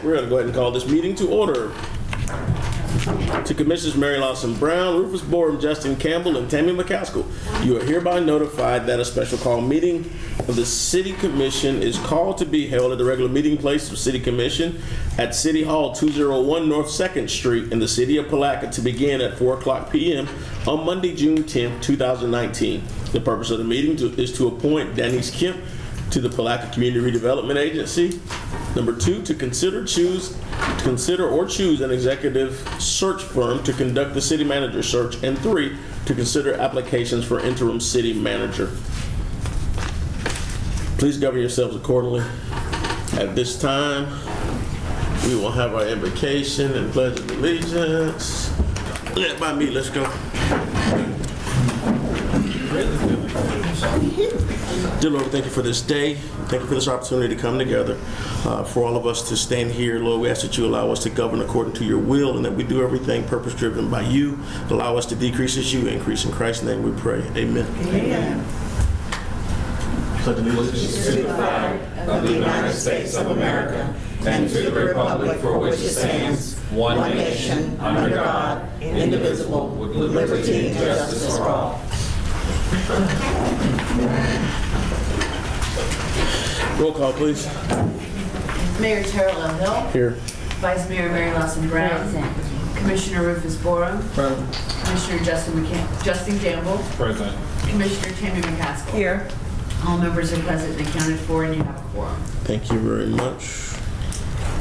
We're going to go ahead and call this meeting to order. To Commissioners Mary Lawson Brown, Rufus Borum, Justin Campbell, and Tammy McCaskill, you are hereby notified that a special call meeting of the City Commission is called to be held at the regular meeting place of City Commission at City Hall 201 North 2nd Street in the City of Palatka to begin at 4:00 p.m. on Monday, June 10th, 2019. The purpose of the meeting is to appoint Denise Kemp to the Palatka Community Redevelopment Agency. Number 2, to consider or choose an executive search firm to conduct the city manager search. And 3, to consider applications for interim city manager. Please govern yourselves accordingly. At this time, we will have our invocation and pledge of allegiance. Led by me, let's go. Dear Lord, thank you for this day. Thank you for this opportunity to come together. For all of us to stand here, Lord, we ask that you allow us to govern according to your will and that we do everything purpose-driven by you. Allow us to decrease as you increase. In Christ's name we pray. Amen. Amen. Pledge allegiance to the flag of the United States of America and to the republic for which it stands, one nation, under God, indivisible, with liberty and justice for all. Roll call, please. Mayor Terrell L. Hill. Here. Vice Mayor Mary Lawson Brown. Commissioner Rufus Borum. Present. Commissioner Justin Campbell. Present. Commissioner Tammy McCaskill. Here. All members are present and accounted for, and you have a quorum. Thank you very much.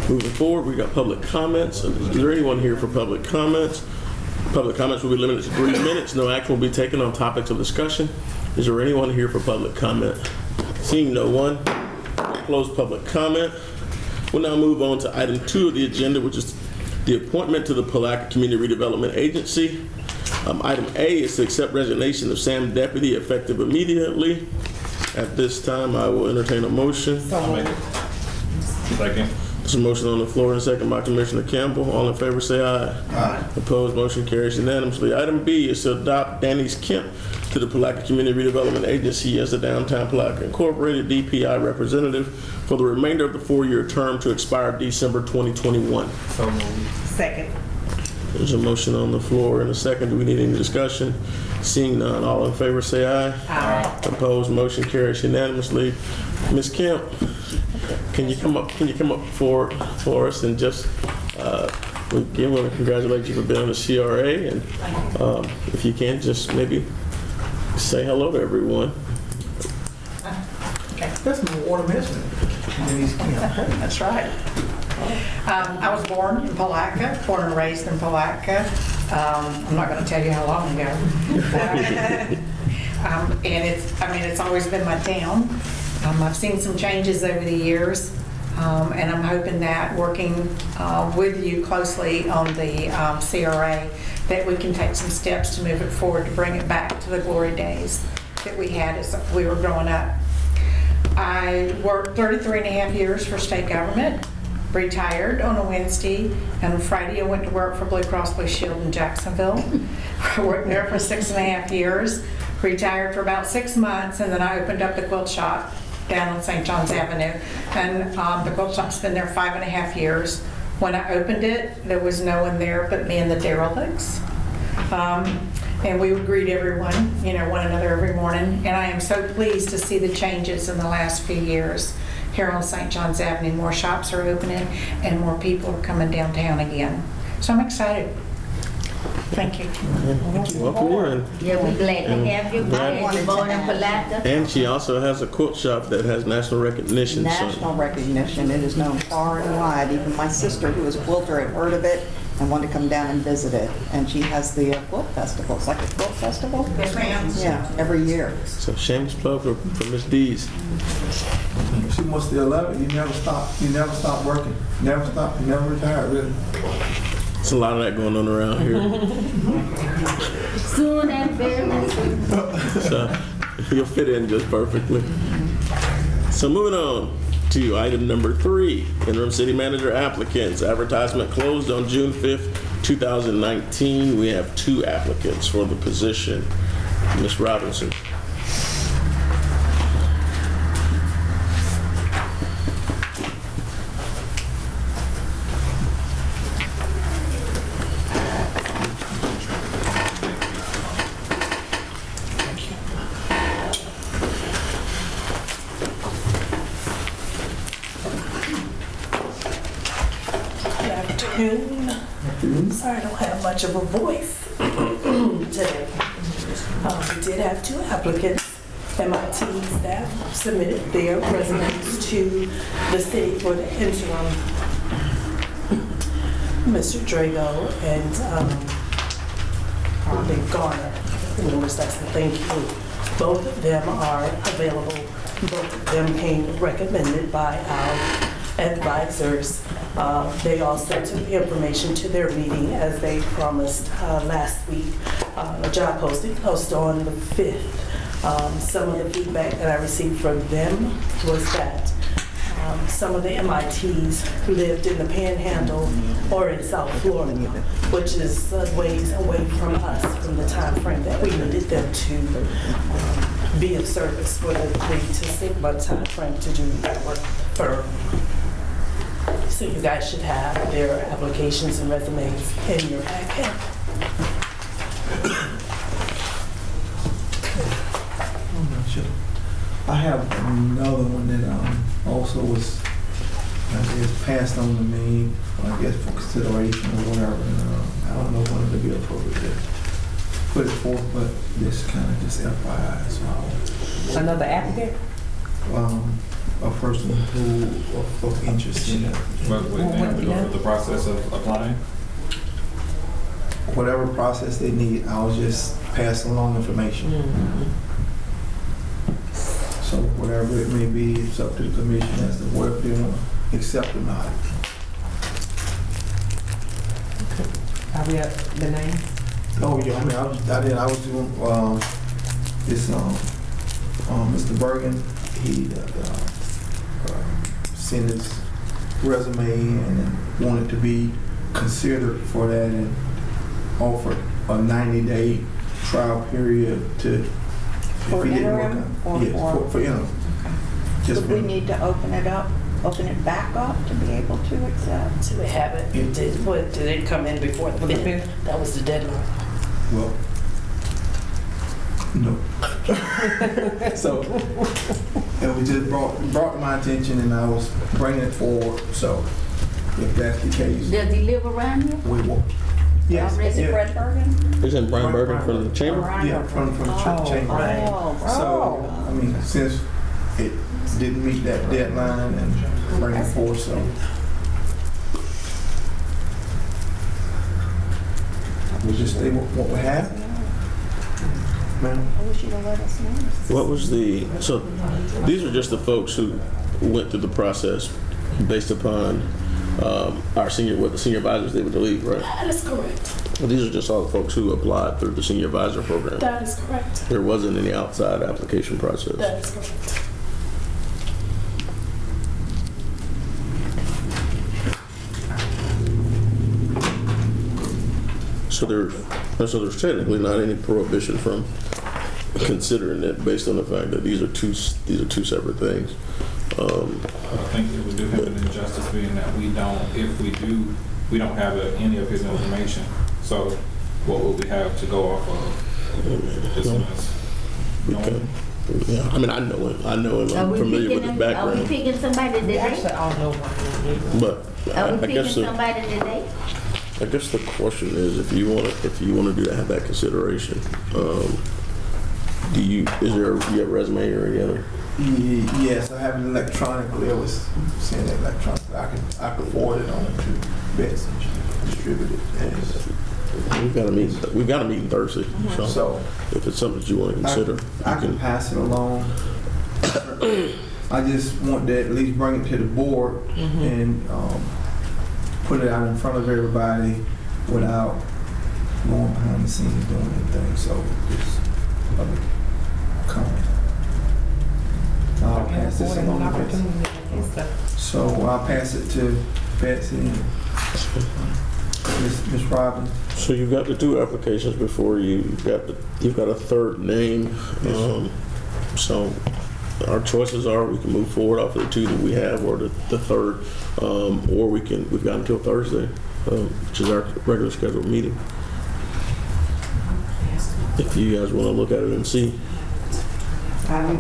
Moving forward, we got public comments. Is there anyone here for public comments? Public comments will be limited to 3 minutes. No action will be taken on topics of discussion. Is there anyone here for public comment? Seeing no one, close public comment. We'll now move on to item 2 of the agenda, which is the appointment to the Palatka Community Redevelopment Agency. Item A is to accept resignation of Sam Deputy effective immediately. At this time, I will entertain a motion. I'll make it. Second. There's a motion on the floor and a second by Commissioner Campbell. All in favor say aye. Aye. Opposed, motion carries unanimously. Item B is to adopt Denise Kemp to the Palatka Community Redevelopment Agency as the Downtown Palatka Incorporated DPI representative for the remainder of the 4-year term to expire December 2021. So moved. Second. There's a motion on the floor and a second. Do we need any discussion? Seeing none, all in favor say aye. Aye. Opposed, motion carries unanimously. Ms. Kemp, can you come up for us and just again, want to congratulate you for being on the CRA, and if you can, just maybe say hello to everyone. That's my water minister. That's right. I was born in Palatka, born and raised in Palatka. I'm not going to tell you how long ago. And it's always been my town. I've seen some changes over the years, and I'm hoping that working with you closely on the CRA, that we can take some steps to move it forward, to bring it back to the glory days that we had as we were growing up. I worked 33 and a half years for state government, retired on a Wednesday, and on Friday I went to work for Blue Cross Blue Shield in Jacksonville. I worked there for 6.5 years, retired for about 6 months, and then I opened up the quilt shop down on St. John's Avenue. And the quilt shop's been there 5.5 years. When I opened it, there was no one there but me and the derelicts. And we would greet everyone, one another every morning. And I am so pleased to see the changes in the last few years here on St. John's Avenue. More shops are opening and more people are coming downtown again. So I'm excited. Thank you. Welcome in. Yeah, we're glad to have you. You're born in Palatka. And she also has a quilt shop that has national recognition. National recognition. It is known far and wide. Even my sister, who is a quilter, had heard of it and wanted to come down and visit it. And she has the quilt festival. It's like a quilt festival? Yes, ma'am. Yeah, every year. So shameless plug for Miss Dees. She must still love it. You never stop. You never stop working. Never stop. You never retire, really. There's a lot of that going on around here. Soon and very soon. So you'll fit in just perfectly. So moving on to item number 3, interim city manager applicants. Advertisement closed on June 5th, 2019. We have 2 applicants for the position. Ms. Robinson. afternoon. Sorry I don't have much of a voice today. We did have 2 applicants. MIT staff submitted their resumes to the city for the interim. Mr. Drago and Harvey Garner. Thank you. Both of them are available. Both of them came recommended by our advisors. They also took information to their meeting as they promised last week. A job posting posted on the 5th. Some of the feedback that I received from them was that some of the MITs lived in the Panhandle or in South Florida, which is ways away from us from the time frame that we needed them to be of service for the 3 to 6 month time frame to do that work for. So you guys should have their applications and resumes in your packet. I have another one that also was, I guess, passed on to me, I guess for consideration or whatever. And, I don't know when it'll be appropriate to put it forth, but this kind of just FYI. So, another applicant? A person who of interest in it. But we have to go through the process of applying? Whatever process they need, I'll just pass along information. So whatever it may be, it's up to the commission as to whether they want to accept or not. Are we up the name? Oh yeah, I mean, I was doing this Mr. Bergen. He sent his resume and then wanted to be considered for that and offered a 90-day trial period to. For interim or for interim. Just would we need to open it back up to be able to accept? So we have it. Did it come in before the 5th? That was the deadline. Well, no. So, it was just brought to my attention and I was bringing it forward. So, if that's the case. Does he live around here? We will. Yes. Is it Brett Bergen? Isn't Brian Bergen from the chamber? Yeah, from the chamber. So, I mean, since it didn't meet that deadline and bring it forward, so. We'll just stay what we have. Ma'am? I wish you'd have let us know. What was so these are just the folks who went through the process based upon the senior advisors they would leave, right? That is correct. Well, these are just all the folks who applied through the senior advisor program. That is correct. There wasn't any outside application process. That is correct. So there's technically not any prohibition from considering it based on the fact that these are two separate things. I think that we do have an injustice being that we don't have any of his information. So what would we have to go off of? Yeah, I mean, I know him. I'm familiar with his background. Are we picking somebody today? Actually, I don't know one. But Are we picking somebody today? I guess the question is, if you want to have that consideration, is there a resume or any other? Yes, I have it electronically. I was saying that electronically. I could forward it on to Betsy and distribute it. We've got a meeting Thursday. So if it's something that you want to consider, I can pass it along. I just want to at least bring it to the board and put it out in front of everybody without going behind the scenes doing anything. So just public comment. I'll pass this along to Betsy. So I'll pass it to Betsy and Ms. Robbins. So you've got the 2 applications before you. You've got a third name. So our choices are: we can move forward off of the 2 that we have, or the third, or we've got until Thursday, which is our regular scheduled meeting. If you guys want to look at it and see. I'm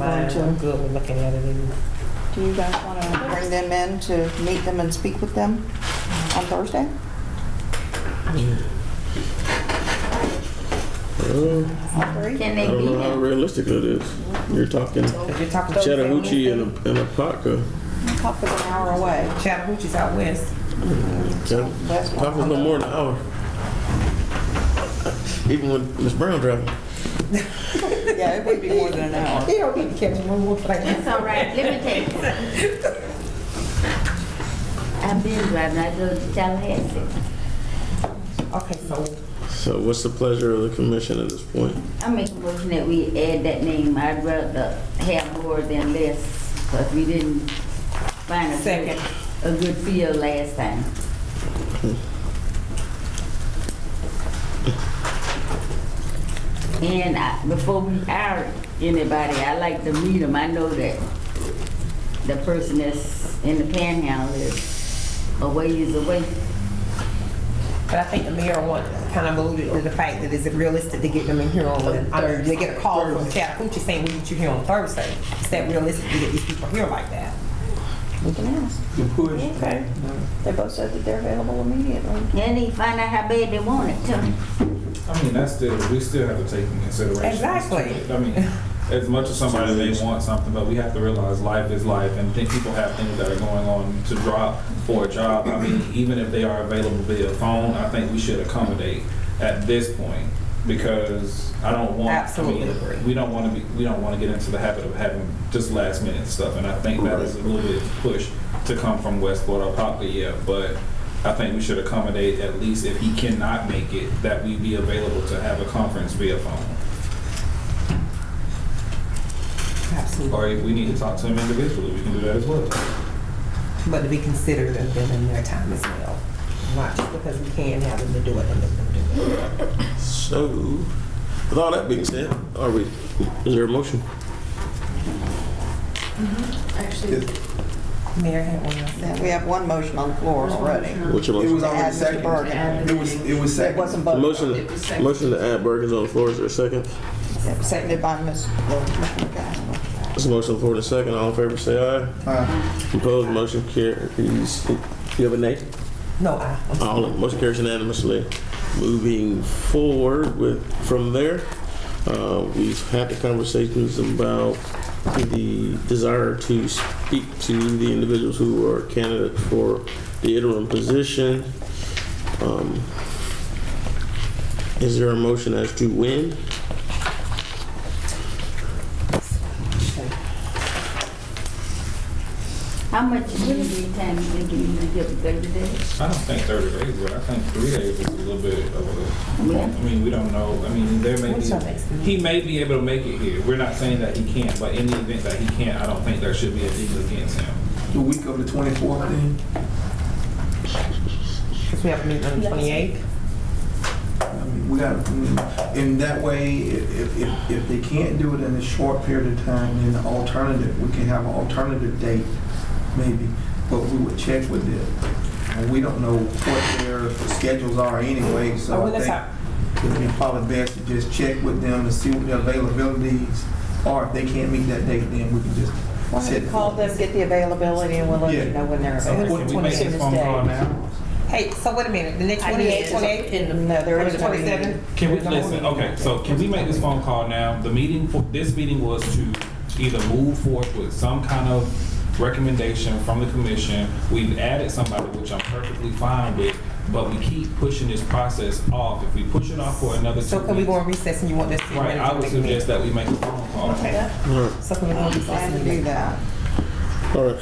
good with looking at it. Do you guys want to bring them in to meet them and speak with them on Thursday? Can they I don't be know how here? realistic it is. You're talking You're talking Chattahoochee and Apopka. Top is an hour away. Chattahoochee's out west. Apopka's no more than an hour. Even when Miss Brown driving. Yeah, it would be more than an hour. He don't need to catch one more flight. That's all right, let me take it. I've been driving, I go to Tallahassee. Okay, so So what's the pleasure of the commission at this point? I make a motion that we add that name. I'd rather have more than less, because we didn't find a good field last time. And before we hire anybody, I like to meet them. I know that the person that's in the panhandle is a ways away. but I think the mayor kind of alluded to the fact that is it realistic to get them in here on, they get a call from Chattahoochee saying we need you here on Thursday. Is that realistic to get these people here like that? We can ask. You can push. Okay. They both said that they're available immediately. And they find out how bad they want it too. I mean, we still have to take into consideration. Exactly. I mean, as much as somebody may want something, but we have to realize life is life, and think people have things that are going on to drop for a job. I mean, even if they are available via phone, I think we should accommodate at this point, because I don't want. Absolutely agree. We don't want to get into the habit of having just last minute stuff, and I think that is a little bit push to come from Westport or Poplar, yeah, but I think we should accommodate, at least if he cannot make it, that we be available to have a conference via phone. Absolutely. Or if we need to talk to him individually, we can do that as well. But to be considered and then in their time as well. Not just because we can have them to do it and let them do it. So, with all that being said, is there a motion? Actually, Mayor had one else. Yeah, we have one motion on the floor already. What's your It was motion? already Add Mr. second. Bergen. It was It second. wasn't The voted. motion to add Bergens on the floor, is there a second? Seconded by Ms. McCaskill. There's a motion on the floor in a second. All in favor say aye. Opposed, motion carries. You have a nay? No, Motion carries unanimously. Moving forward from there, we've had the conversations about the desire to speak to the individuals who are candidates for the interim position. Is there a motion as to when? How much lead time you think you need to give them, 30 days? I don't think 30 days, but I think 3 days is a little bit of a, Yeah. I mean, we don't know. I mean, there may What's your next be, meeting? he may be able to make it here. We're not saying that he can't, but in the event that he can't, I don't think there should be a deal against him. The week of the 24th then? because we have a meeting on the 28th. I mean, we got, in that way, if they can't do it in a short period of time, then the alternative, we can have an alternative date, maybe, but we would check with them. And we don't know what their schedules are anyway, so Oh, I well, think it'd be probably best to just check with them to see what their availabilities are. If they can't meet that date, then we can just Why set don't it. you call them, get the availability, and we'll let Yeah. you know when they're So available. it's Can we make this phone call now? Hey, so wait a minute, the next I one need is it. 28th? No, there Or is the no 27th? Can we listen? Okay, so can we make this phone call now? This meeting was to either move forth with some kind of recommendation from the commission. We've added somebody, which I'm perfectly fine with, but we keep pushing this process off. If we push it off for another 2 So weeks. can we go on recess and you want this to be Right, ready I to would make a meeting? suggest that we make a phone call. Okay, All right. so can we go on recess Glad and to do do that. All right,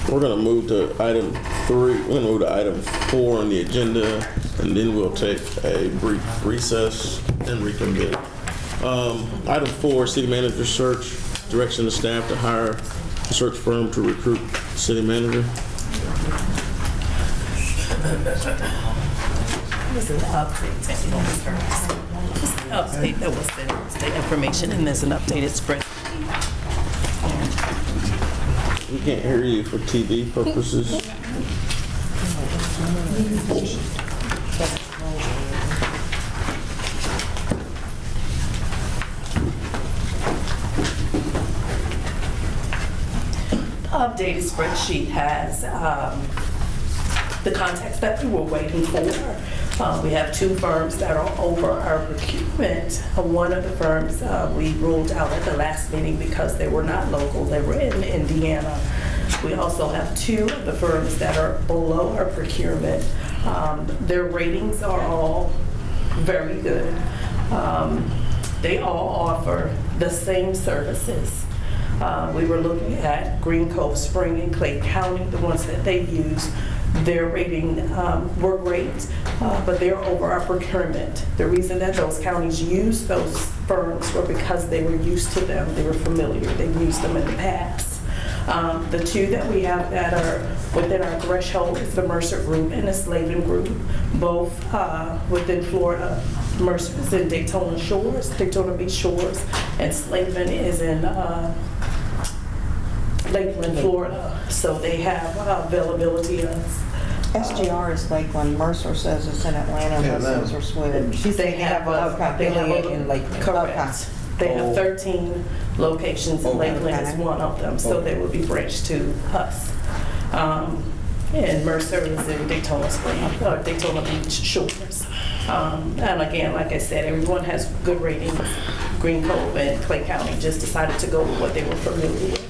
we're gonna move to item 3. We're gonna move to item 4 on the agenda, and then we'll take a brief recess and reconvene. Item 4, city manager search, direction to staff to hire a search firm to recruit city manager. This is an update, just an update, that was the information, and there's an updated spreadsheet. We can't hear you for TV purposes. The updated spreadsheet has the contacts that we were waiting for. We have 2 firms that are over our procurement. One of the firms we ruled out at the last meeting because they were not local, they were in Indiana. We also have 2 of the firms that are below our procurement. Their ratings are all very good. They all offer the same services. We were looking at Green Cove, Spring, and Clay County, the ones that they use. Their rating were great, but they're over our procurement. The reason that those counties used those firms were because they were used to them. They were familiar. They've used them in the past. The 2 that we have that are within our threshold is the Mercer Group and the Slavin Group, both within Florida. Mercer is in Daytona Beach Shores, and Slavin is in Lakeland, Florida. So they have availability of. SGR is Lakeland, Mercer says it's in Atlanta, Mercer's or Sweden. They have affiliate in Lakeland. Correct. They have 13 locations, and Lakeland is one of them, so they will be branched to us. And Mercer is in Daytona Beach Shores. And again, like I said, everyone has good ratings. Green Cove and Clay County just decided to go with what they were familiar with.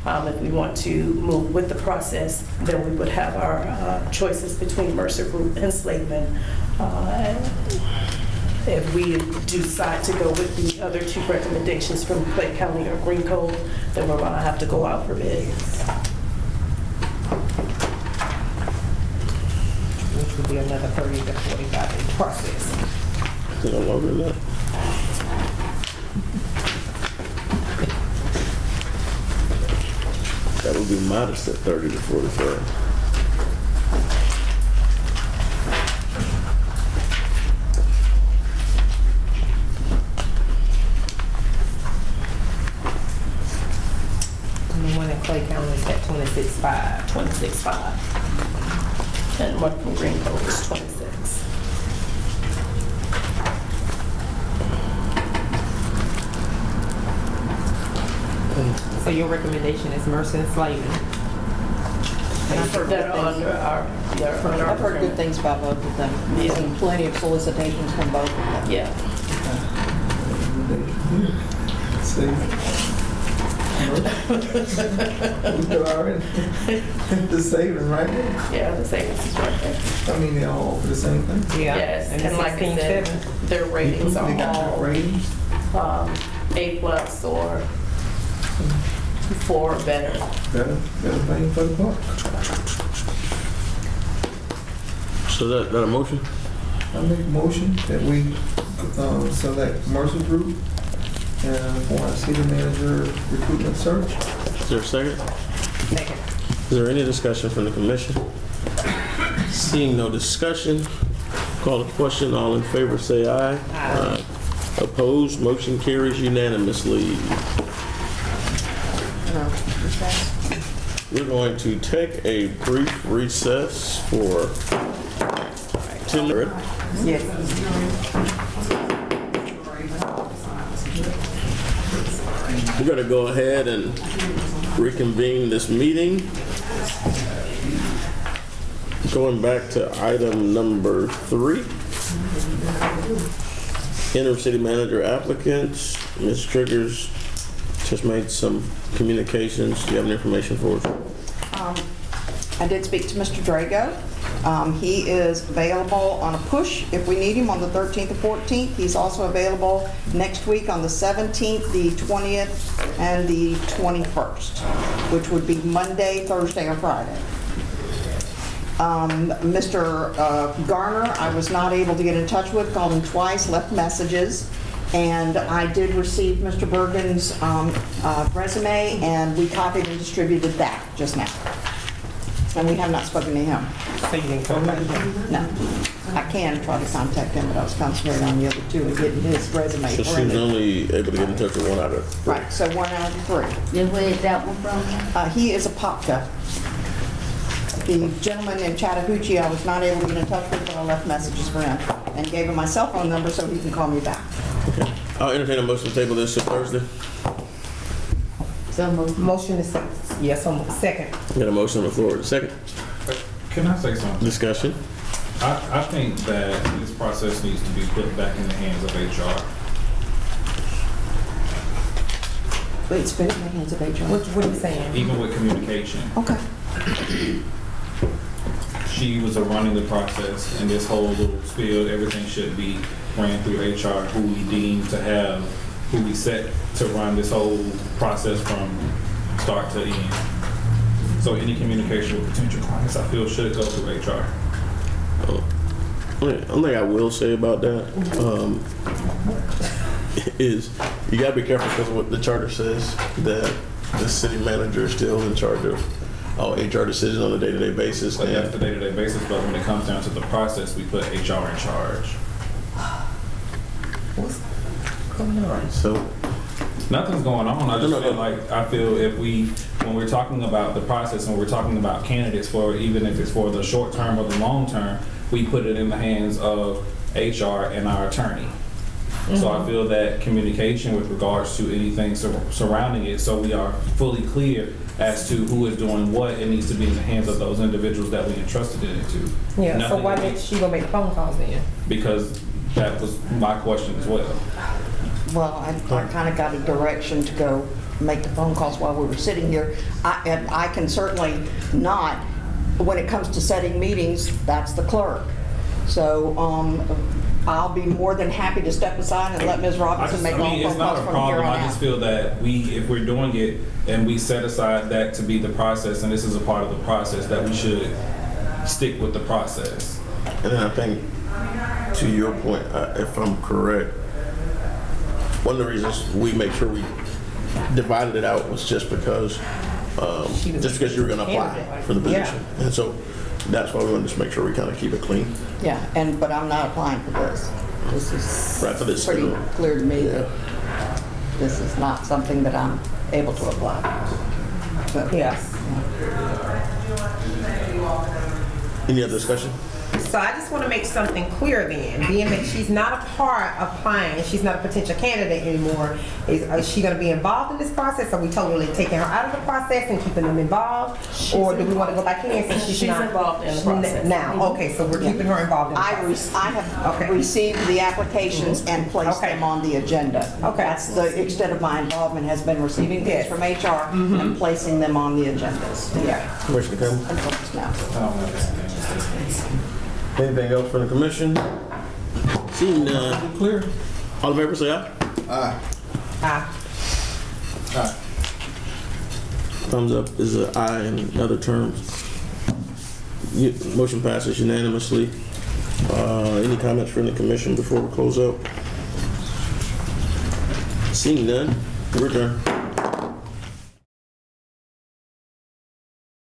If we want to move with the process, then we would have our choices between Mercer Group and Slavin. If we decide to go with the other 2 recommendations from Clay County or Green Cove, then we're going to have to go out for bids. Which would be another 30 to 45 day process. I think I'm longer than that. That would be modest at 30 to 45. And the one in Clay County is at 26.5. 26.5. And one from Green Cove is 26. So your recommendation is Mercer and Slavin? I've heard That are under our, I've heard good things about both of them. I've seen plenty of solicitations from both of them. Yeah. See? We're already the saving right there. Yeah, the savings is right there. I mean, they all offer the same thing. Yeah. Yes, and like I 16.7. said, their ratings They are got all ratings. A+ or 4 or better. Better bang for the buck. So that a motion? I make a motion that we select Mercer Group for our city manager recruitment search. Is there a second? Second. Is there any discussion from the commission? Seeing no discussion, call the question. All in favor say aye. Aye. Opposed, motion carries unanimously. We're going to take a brief recess for 10 minutes. Yes. We're going to go ahead and reconvene this meeting. Going back to item number 3. Interim city manager applicants. Ms. Triggers just made some communications. Do you have any information for us? I did speak to Mr. Drago. He is available on a push if we need him on the 13th or 14th. He's also available next week on the 17th, the 20th, and the 21st, which would be Monday, Thursday, or Friday. Mr. Garner, I was not able to get in touch with, called him twice, left messages, and I did receive Mr. Bergen's resume, and we copied and distributed that just now. And we have not spoken to him. So you didn't contact him? No. I can try to contact him, but I was concentrating on the other 2 and getting his resume So she was printed. only able to get in touch with 1 out of 3. Right, so 1 out of 3. Then where is that one from? He is a Popka. The gentleman in Chattahoochee, I was not able to get in touch with, but I left messages for him and gave him my cell phone number so he can call me back. Okay. I'll entertain a motion to table this to Thursday. So moved. Motion is, yes, second. Got a motion on the floor. Second. Can I say something? Discussion. I think that this process needs to be put back in the hands of HR. It's been in the hands of HR. What are you saying? Even with communication. Okay. She was running the process, and this whole little spiel, everything should be ran through HR, who we deem to have, who we set to run this whole process from start to end. So any communication with potential clients, I feel, should go through HR. One thing I will say about that is you gotta be careful because what the charter says, that the city manager is still in charge of all HR decisions on a day-to-day basis. But that's the day-to-day basis, but when it comes down to the process, we put HR in charge. What's going on? So Nothing's going on. I just feel like, if when we're talking about the process and we're talking about candidates for, even if it's for the short term or the long term, we put it in the hands of HR and our attorney. So I feel that communication with regards to anything surrounding it, so we are fully clear as to who is doing what, it needs to be in the hands of those individuals that we entrusted it to. Yeah, so Nothing why else. didn't she go make the phone calls then? Because that was my question as well. Well, I kind of got a direction to go make the phone calls while we were sitting here. And I can certainly not, when it comes to setting meetings, that's the clerk. So I'll be more than happy to step aside and let Ms. Robinson make all phone it's not calls a from here problem. on I just out. feel that if we're doing it and we set aside that to be the process, and this is a part of the process, that we should stick with the process. And then I think, to your point, if I'm correct, one of the reasons we make sure we divided it out was just because you were going to apply for the position. Yeah. And so that's why we wanted to just make sure we kind of keep it clean. Yeah, but I'm not applying for this. This is Right, for this pretty interim. clear to me Yeah. that this is not something that I'm able to apply. But, Yes. Any other discussion? So I just want to make something clear then, being that she's not a part of applying, she's not a potential candidate anymore, is she going to be involved in this process? Are we totally taking her out of the process and keeping them involved? Or do we want to go back in since she's not? involved in the process. Now, okay, so we're keeping her involved in the I process. have Okay. received the applications and placed Okay. them on the agenda. Okay. That's the extent of my involvement, has been receiving things Yes. from HR and placing them on the agendas. Yeah. Commissioner Campbell? And folks now. Anything else from the commission? Seeing none. Clear. All in favor, say aye. Ah. Thumbs up is an aye in other terms. Motion passes unanimously. Any comments from the commission before we close out? Seeing none, we're adjourned.